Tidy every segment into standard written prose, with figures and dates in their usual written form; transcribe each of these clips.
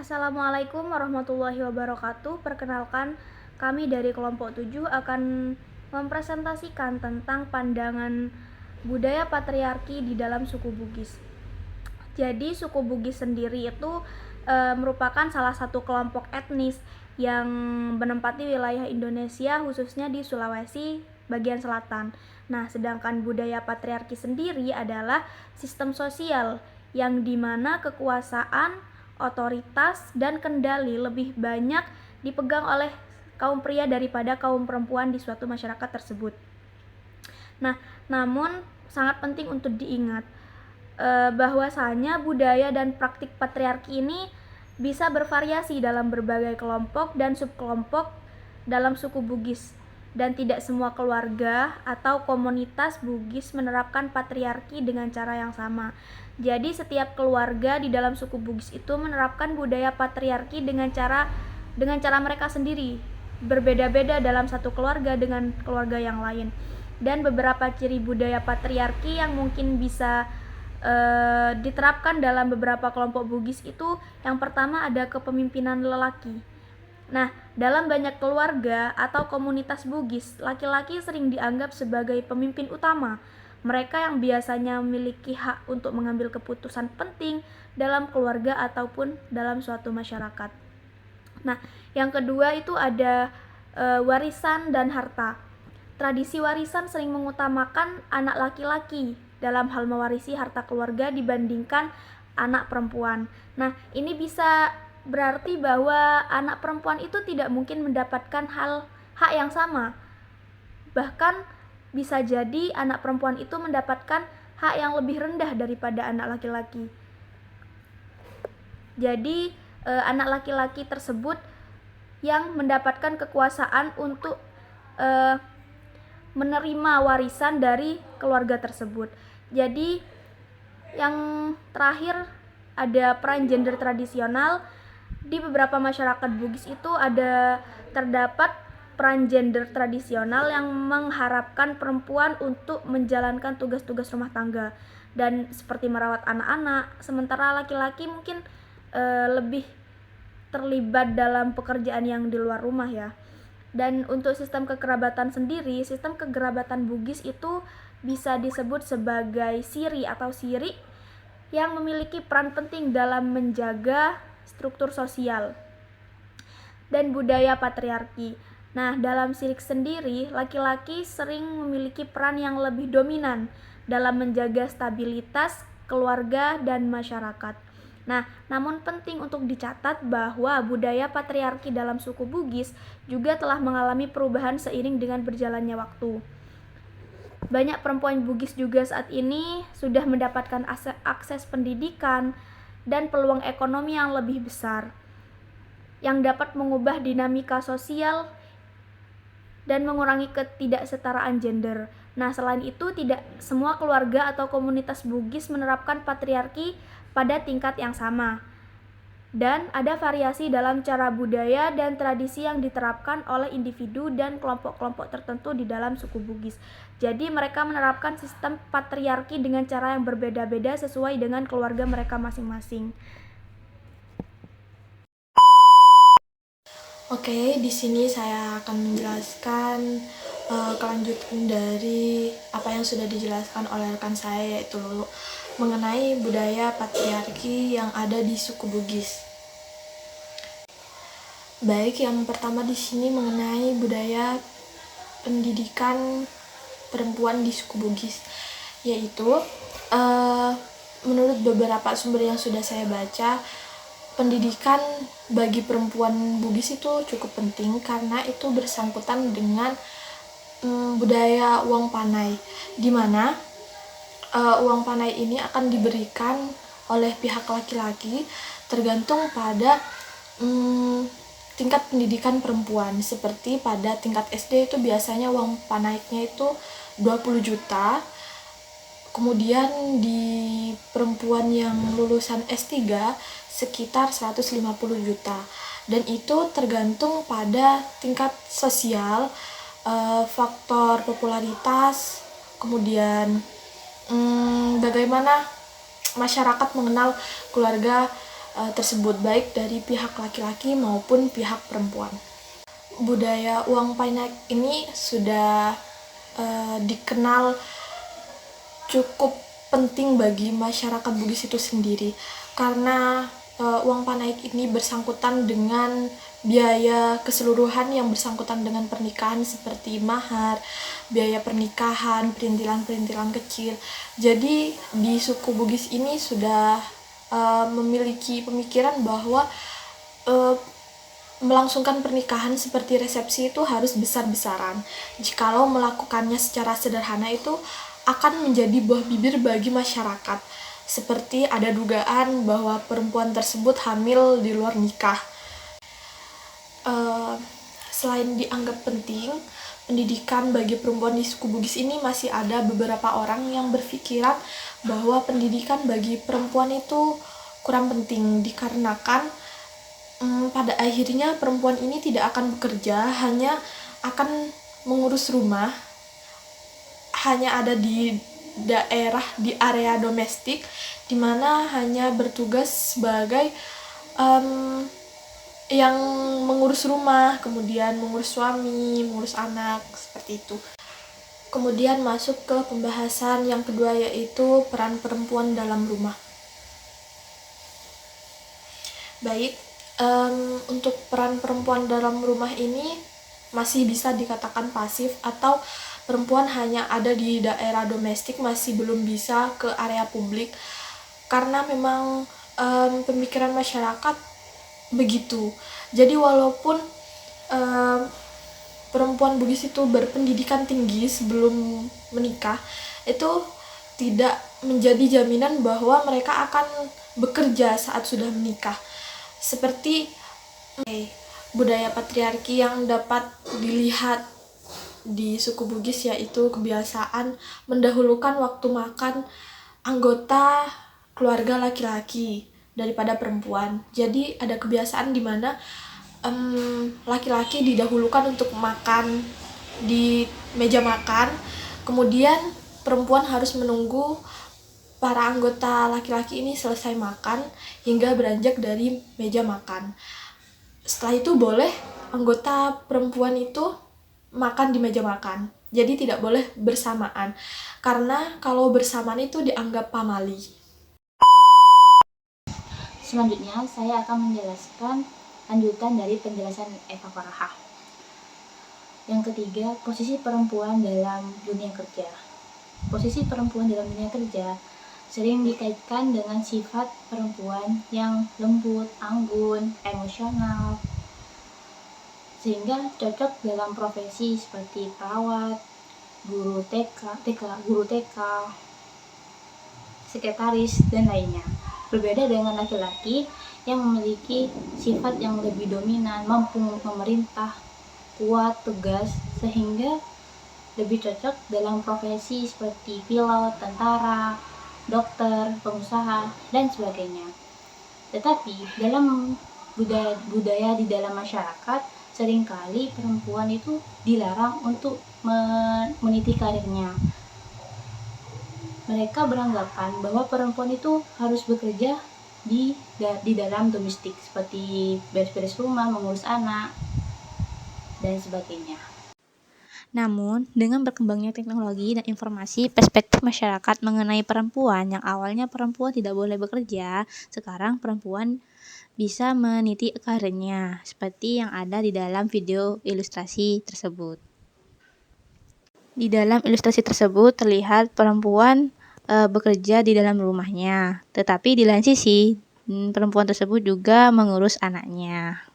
Assalamualaikum warahmatullahi wabarakatuh. Perkenalkan, kami dari kelompok 7 akan mempresentasikan tentang pandangan budaya patriarki di dalam suku Bugis. Jadi suku Bugis sendiri itu merupakan salah satu kelompok etnis yang menempati wilayah Indonesia, khususnya di Sulawesi bagian selatan. Nah, sedangkan budaya patriarki sendiri adalah sistem sosial yang dimana kekuasaan, otoritas, dan kendali lebih banyak dipegang oleh kaum pria daripada kaum perempuan di suatu masyarakat tersebut. Nah, namun sangat penting untuk diingat bahwasanya budaya dan praktik patriarki ini bisa bervariasi dalam berbagai kelompok dan subkelompok dalam suku Bugis, dan tidak semua keluarga atau komunitas Bugis menerapkan patriarki dengan cara yang sama. Jadi setiap keluarga di dalam suku Bugis itu menerapkan budaya patriarki dengan cara mereka sendiri, berbeda-beda dalam satu keluarga dengan keluarga yang lain. Dan beberapa ciri budaya patriarki yang mungkin bisa diterapkan dalam beberapa kelompok Bugis itu, yang pertama ada kepemimpinan lelaki. Nah, dalam banyak keluarga atau komunitas Bugis, laki-laki sering dianggap sebagai pemimpin utama. Mereka yang biasanya memiliki hak untuk mengambil keputusan penting dalam keluarga ataupun dalam suatu masyarakat. Nah, yang kedua itu ada warisan dan harta. Tradisi warisan sering mengutamakan anak laki-laki dalam hal mewarisi harta keluarga dibandingkan anak perempuan. Nah, ini bisa berarti bahwa anak perempuan itu tidak mungkin mendapatkan hak yang sama. Bahkan bisa jadi anak perempuan itu mendapatkan hak yang lebih rendah daripada anak laki-laki. Jadi anak laki-laki tersebut yang mendapatkan kekuasaan untuk menerima warisan dari keluarga tersebut. Jadi yang terakhir ada peran gender tradisional. Di beberapa masyarakat Bugis itu terdapat peran gender tradisional yang mengharapkan perempuan untuk menjalankan tugas-tugas rumah tangga dan seperti merawat anak-anak, sementara laki-laki mungkin lebih terlibat dalam pekerjaan yang di luar rumah ya. Dan untuk sistem kekerabatan sendiri, sistem kekerabatan Bugis itu bisa disebut sebagai siri atau siri yang memiliki peran penting dalam menjaga struktur sosial dan budaya patriarki. Nah, dalam sirik sendiri, laki-laki sering memiliki peran yang lebih dominan dalam menjaga stabilitas keluarga dan masyarakat. Nah, namun penting untuk dicatat bahwa budaya patriarki dalam suku Bugis juga telah mengalami perubahan seiring dengan berjalannya waktu. Banyak perempuan Bugis juga saat ini sudah mendapatkan akses pendidikan dan peluang ekonomi yang lebih besar, yang dapat mengubah dinamika sosial dan mengurangi ketidaksetaraan gender. Nah, selain itu tidak semua keluarga atau komunitas Bugis menerapkan patriarki pada tingkat yang sama. Dan ada variasi dalam cara budaya dan tradisi yang diterapkan oleh individu dan kelompok-kelompok tertentu di dalam suku Bugis. Jadi mereka menerapkan sistem patriarki dengan cara yang berbeda-beda sesuai dengan keluarga mereka masing-masing. Oke, di sini saya akan menjelaskan kelanjutan dari apa yang sudah dijelaskan oleh rekan saya, yaitu mengenai budaya patriarki yang ada di suku Bugis. Baik, yang pertama di sini mengenai budaya pendidikan perempuan di suku Bugis, yaitu menurut beberapa sumber yang sudah saya baca, pendidikan bagi perempuan Bugis itu cukup penting karena itu bersangkutan dengan budaya uang panai, di mana uang panai ini akan diberikan oleh pihak laki-laki tergantung pada tingkat pendidikan perempuan. Seperti pada tingkat SD itu biasanya uang panainya itu 20 juta. Kemudian di perempuan yang lulusan S3 sekitar 150 juta. Dan itu tergantung pada tingkat sosial, faktor popularitas, kemudian bagaimana masyarakat mengenal keluarga tersebut, baik dari pihak laki-laki maupun pihak perempuan. Budaya uang panai ini sudah dikenal cukup penting bagi masyarakat Bugis itu sendiri, karena uang panai ini bersangkutan dengan biaya keseluruhan yang bersangkutan dengan pernikahan seperti mahar, biaya pernikahan, perintilan-perintilan kecil. Jadi di suku Bugis ini sudah memiliki pemikiran bahwa melangsungkan pernikahan seperti resepsi itu harus besar-besaran. Jikalau melakukannya secara sederhana itu akan menjadi buah bibir bagi masyarakat. Seperti ada dugaan bahwa perempuan tersebut hamil di luar nikah. Selain dianggap penting, pendidikan bagi perempuan di suku Bugis ini masih ada beberapa orang yang berpikiran bahwa pendidikan bagi perempuan itu kurang penting, dikarenakan pada akhirnya perempuan ini tidak akan bekerja, hanya akan mengurus rumah, hanya ada di area domestik, di mana hanya bertugas sebagai yang mengurus rumah, kemudian mengurus suami, mengurus anak, seperti itu. Kemudian masuk ke pembahasan yang kedua, yaitu peran perempuan dalam rumah. Baik, untuk peran perempuan dalam rumah ini masih bisa dikatakan pasif, atau perempuan hanya ada di daerah domestik, masih belum bisa ke area publik, karena memang pemikiran masyarakat begitu. Jadi walaupun perempuan Bugis itu berpendidikan tinggi sebelum menikah, itu tidak menjadi jaminan bahwa mereka akan bekerja saat sudah menikah. Seperti budaya patriarki yang dapat dilihat di suku Bugis, yaitu kebiasaan mendahulukan waktu makan anggota keluarga laki-laki daripada perempuan. Jadi ada kebiasaan di mana laki-laki didahulukan untuk makan di meja makan, kemudian perempuan harus menunggu para anggota laki-laki ini selesai makan hingga beranjak dari meja makan. Setelah itu boleh anggota perempuan itu makan di meja makan. Jadi tidak boleh bersamaan, karena kalau bersamaan itu dianggap pamali. Selanjutnya saya akan menjelaskan lanjutan dari penjelasan Eva Faraha. Yang ketiga, posisi perempuan dalam dunia kerja. Posisi perempuan dalam dunia kerja sering dikaitkan dengan sifat perempuan yang lembut, anggun, emosional, sehingga cocok dalam profesi seperti perawat, guru TK, sekretaris, dan lainnya. Berbeda dengan laki-laki yang memiliki sifat yang lebih dominan, mampu memerintah, kuat, tegas, sehingga lebih cocok dalam profesi seperti pilot, tentara, dokter, pengusaha, dan sebagainya. Tetapi dalam budaya di dalam masyarakat, seringkali perempuan itu dilarang untuk meniti karirnya. Mereka beranggapan bahwa perempuan itu harus bekerja di dalam domestik, seperti beres-beres rumah, mengurus anak, dan sebagainya. Namun, dengan berkembangnya teknologi dan informasi, perspektif masyarakat mengenai perempuan yang awalnya perempuan tidak boleh bekerja, sekarang perempuan bisa meniti karirnya, seperti yang ada di dalam video ilustrasi tersebut. Di dalam ilustrasi tersebut terlihat perempuan bekerja di dalam rumahnya, tetapi di lain sisi perempuan tersebut juga mengurus anaknya.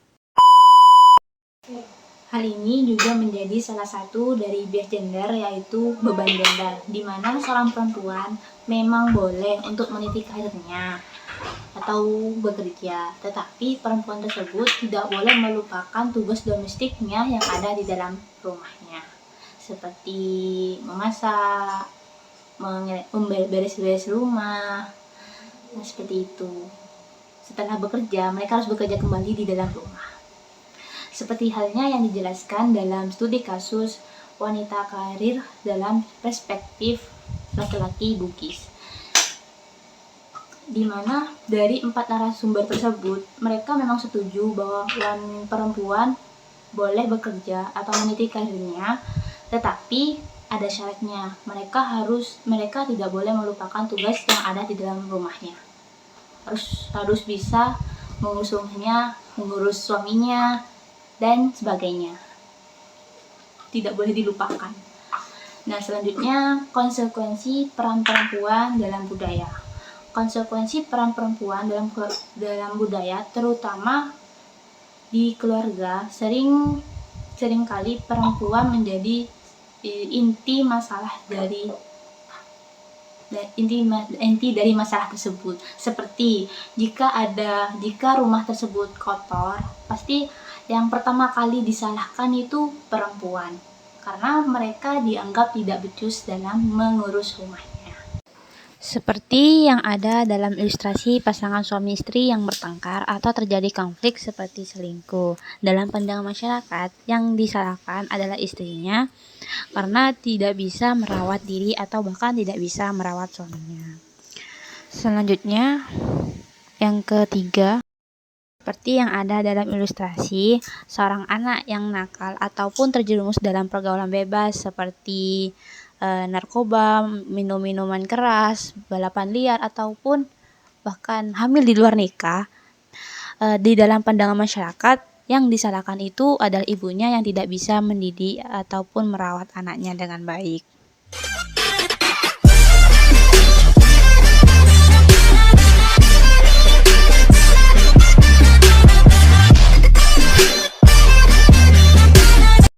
Hal ini juga menjadi salah satu dari bias gender, yaitu beban gender, di mana seorang perempuan memang boleh untuk meniti karirnya atau bekerja, tetapi perempuan tersebut tidak boleh melupakan tugas domestiknya yang ada di dalam rumahnya, seperti memasak, beres-beres rumah, seperti itu. Setelah bekerja, mereka harus bekerja kembali di dalam rumah. Seperti halnya yang dijelaskan dalam studi kasus wanita karir dalam perspektif laki-laki Bugis. di mana dari 4 narasumber tersebut mereka memang setuju bahwa perempuan boleh bekerja atau meniti karirnya, tetapi ada syaratnya. Mereka tidak boleh melupakan tugas yang ada di dalam rumahnya. Harus bisa mengurus suaminya dan sebagainya. Tidak boleh dilupakan. Nah, selanjutnya konsekuensi peran perempuan dalam budaya. Konsekuensi peran perempuan dalam budaya, terutama di keluarga, seringkali perempuan menjadi inti dari masalah tersebut. Seperti jika rumah tersebut kotor, pasti yang pertama kali disalahkan itu perempuan, karena mereka dianggap tidak becus dalam mengurus rumahnya. Seperti yang ada dalam ilustrasi pasangan suami istri yang bertengkar atau terjadi konflik seperti selingkuh. Dalam pandangan masyarakat, yang disalahkan adalah istrinya karena tidak bisa merawat diri atau bahkan tidak bisa merawat suaminya. Selanjutnya, yang ketiga, seperti yang ada dalam ilustrasi, seorang anak yang nakal ataupun terjerumus dalam pergaulan bebas seperti narkoba, minum minuman keras, balapan liar, ataupun bahkan hamil di luar nikah, di dalam pandangan masyarakat yang disalahkan itu adalah ibunya yang tidak bisa mendidik ataupun merawat anaknya dengan baik.